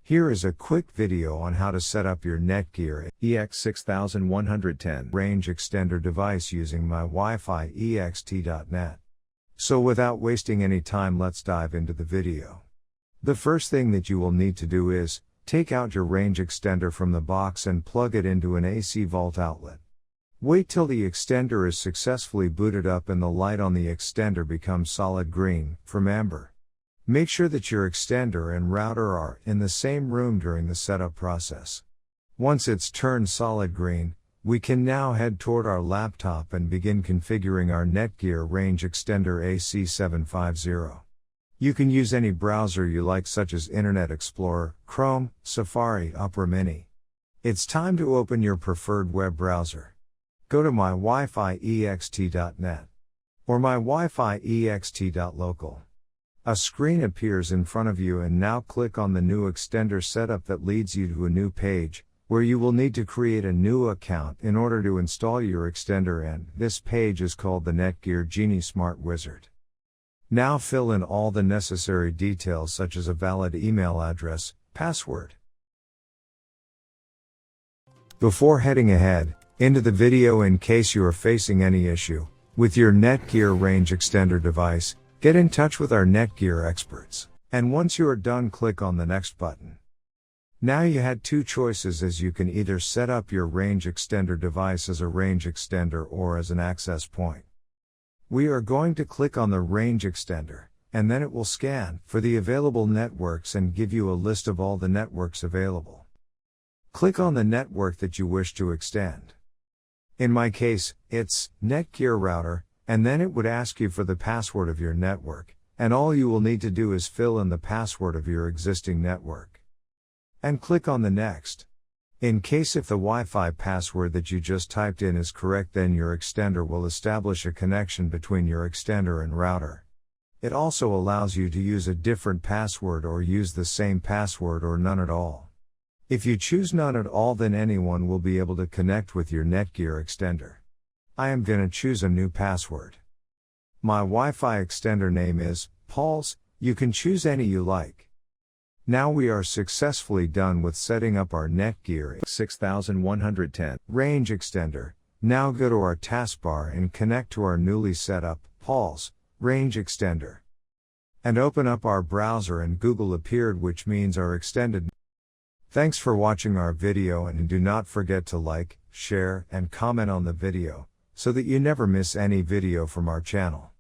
Here is a quick video on how to set up your Netgear Ex6110 range extender device using Mywifiext.net. So without wasting any time, let's dive into the video. The first thing that you will need to do is, take out your range extender from the box and plug it into an AC volt outlet. Wait till the extender is successfully booted up and the light on the extender becomes solid green, from amber. Make sure that your extender and router are in the same room during the setup process. Once it's turned solid green, we can now head toward our laptop and begin configuring our Netgear Range Extender AC750. You can use any browser you like, such as Internet Explorer, Chrome, Safari, Opera Mini. It's time to open your preferred web browser. Go to mywifiext.net or mywifiext.local. A screen appears in front of you, and now click on the new extender setup that leads you to a new page, where you will need to create a new account in order to install your extender, and this page is called the Netgear Genie Smart Wizard. Now fill in all the necessary details, such as a valid email address, password. Before heading ahead into the video, in case you are facing any issue with your Netgear Range Extender device, get in touch with our Netgear experts. And once you are done, click on the next button. Now you had two choices, as you can either set up your range extender device as a range extender or as an access point. We are going to click on the range extender, and then it will scan for the available networks and give you a list of all the networks available. Click on the network that you wish to extend. In my case, it's Netgear router, and then it would ask you for the password of your network, and all you will need to do is fill in the password of your existing network. And click on the next. In case if the Wi-Fi password that you just typed in is correct, then your extender will establish a connection between your extender and router. It also allows you to use a different password or use the same password or none at all. If you choose none at all, then anyone will be able to connect with your Netgear extender. I am gonna choose a new password. My Wi-Fi extender name is Paul's. You can choose any you like. Now we are successfully done with setting up our Netgear Ex6110 range extender. Now go to our taskbar and connect to our newly set up Paul's range extender. And open up our browser, and Google appeared, which means our extended. Thanks for watching our video, and do not forget to like, share, and comment on the video, so that you never miss any video from our channel.